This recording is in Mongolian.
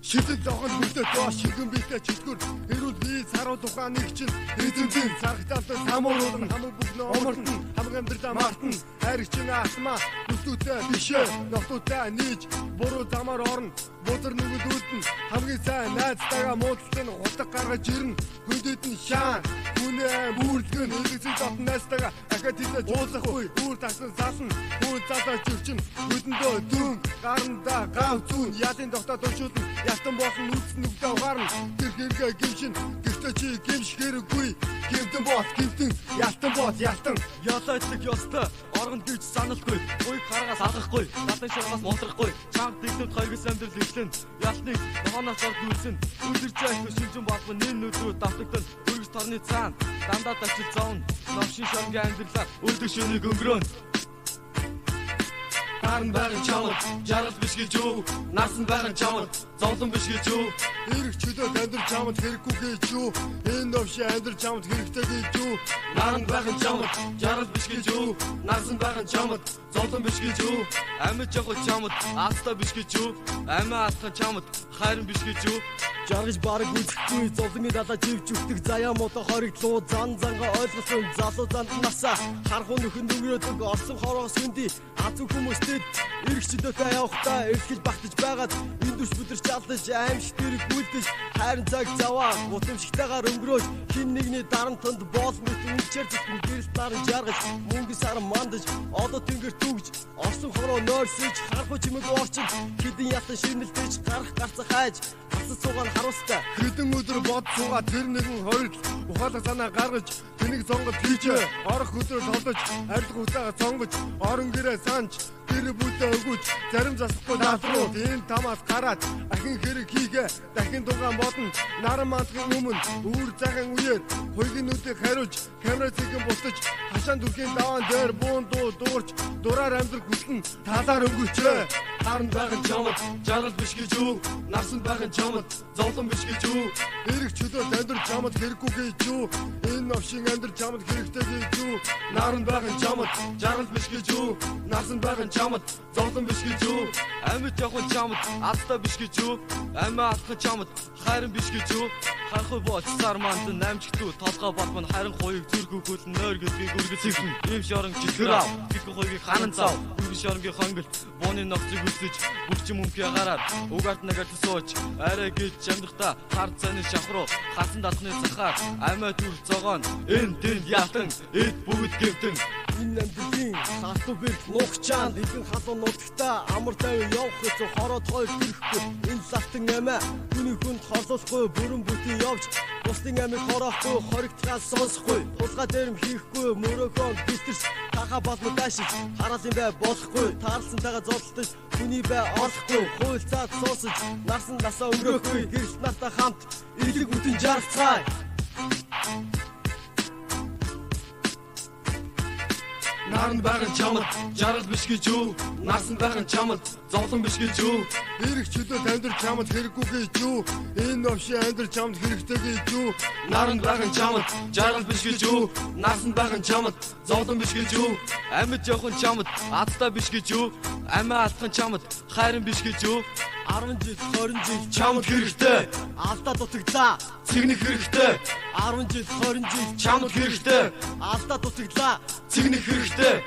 Шидэл зогон бүлдээ доо шигэн битэй читгэр эрүүл бие саруу тухайн нэг чинь эзэмдэн сархталтай самуурууд хамаг бүгнө омортон хамаг амьдралаа мартан хайрчин атма нүтүүтэй бишээ нотуутай нийж буруу замаар орно бузар нүгэл үлдэн хамгийн сайн найзтайгаа муудалцсан хутаг гаргаж ирнэ хүндэд нь шаан хүнээ бүрэлдэн элэгцэн дотн найзтайгаа ахад хэлж уулзахгүй бүр тасан саасан хүн цаадаа чивчин хөдөндөө дүн гарандаа гав зүүн ялын тогтоо туршуулна ялтан болсон үлдсэн нүгдээ угаарна тэр хэрэгэ гимшин гэртэ чи гимш хэрэггүй гимтэн бос гимтэн ялтан ялаачлаг ёстой оргонд гэж саналгүй уй гаргаас алгахгүй надан шугаас монтрахгүй чам дэглэм хоёргоос амьдрал ирлэн ялтныг нохоноос орд үлсэн үлдэрч айхгүй шинжэн болбон нэн нүдрүү давтагдсан хөргөс торны цаан дандаа тачил зовн новшин шонгийн амьдралаар үлдэх шөнийг өнгөрөөн Наран байгаан чамд жаргал биш гэж юу насан байгаан чамд зовлон биш гэж юу эрх чөлөөд амьдрал чамд хэрэггүй гэж юу энэ новши амьдрал чамд хэрэгтэй гэж юу Наран байгаан чамд жаргал биш гэж юу насан байгаан чамд зовлон биш гэж юу амьд жагол чамд аастай биш гэж юу амиа атхан чамд хайран биш гэж юу жаргаж бараг үзэхгүй зовлонгийн далаа живж өгдөг заяа мото хоригдлуу занга ойлгосон залуу насаа хархуу нөхөнд өнгөрөөдөг орсон хороос хүндий аз хүмүүстэд эргчдөөтэй явахдаа эрхэж багтаж байгаад эндүрч бүдэрч алдаж аимшиг дэрэг бүлдэж хайрын цаг заваа утамшигтайгаар өнгөрөөж хин нэгний дарамтанд боол мэт үнчээр зүтгэн гэрэлт наран жаргаж мөнгө сар мандаж одоо тэнгэр түгж орсон хороо нойрсож хархуу чимэг орчин хідэн ялтан шинэлдэж гарах гарцах хайж хасаж суугаан харуустай хэдэн өдөр бод суугаа тэр нэгэн хоёрл ухаалаг санаа гаргаж тэнийг сонгож хийжээ орох өдрөө толдож арилга утаагаа сонгож орон гэрээ санж тэр бүдэ өгөж зарим засахгүй наасруу энэ тамаас гараад ахин хэрэг хийгээ дахин дугаан бодно наран мандгийн өмнө үүр цагаан үеэр хуйгийн нүдийг хариулж камера цэгийн бутаж хашаан дүрхийн даваан дээр буун дуу дуурч дураар амьдрал хүснэ талаар өнгөрчээ Наран байгаан чамд жаргал биш гэж юу насан байгаан чамд зовлон биш гэж юу эрх чөлөөд амьдрал чамд хэрэггүй гэж юу энэ новшин амьдрал чамд хэрэгтэй гэж юу Наран байгаан чамд жаргал биш гэж юу насан байгаан чамд зовлон биш гэж юу амьд явах чамд аастай биш гэж юу амиа атах чамд хайран биш гэж юу харахгүй бооч сар манд намжигтүү толгой болмон харин хуйг зүрхүү хөлн нойр гэдгийг үргэлжлүүлсэн ийм шорон чихрав гэдгийг хуйгийг ханан зав үргэлж шоронгийн хонгол бууны ногцыг үсэж бүгчим өмхий гараад угаарт нагаад сууж арай гэж амдахта хар цаны шавхруу хасан датны цахаар амиа түр зогоон энэ тэнд ялтан эд бүгд гэмтэн энэ амьдралын хатуу бэрх нуугчаан нэгэн халуун нутагта амар тайван явах гэж хороод хоёр төрөхгүй энэ лалтан амиа түүний хүнд хорлуулахгүй бүрэн бүтэн явж бусдын амиг хороохгүй хоригдхаас сонсохгүй тулгаа дээрм хийхгүй мөрөөхөө битэрс таха болмо дашиж хараалын бай болохгүй таарлсантайгаа зодтолдож хүний бай олохгүй хуйлцаад суусаж нарсан насаа өнгөрөхгүй гэрэлт нартай хамт илэг бүтэн жаргацгаая Наран байгаан чамд жаргал биш гэж юу насан байгаан чамд зовлон биш гэж юу эрх чөлөөд амьдрал чамд хэрэггүй гэж юу энэ новши амьдрал чамд хэрэгтэй гэж юу Наран байгаан чамд жаргал биш гэж юу насан байгаан чамд зовлон биш гэж юу амьд явах чамд азтай биш гэж юу амиа алдах чамд хайран биш гэж юу 10 жил 20 жил чамд хэрэгтэй алдаа дутагдлаа цэгнэх хэрэгтэй 10 жил 20 жил чамд хэрэгтэй алдаа дутагдлаа цэгнэх хэрэгтэй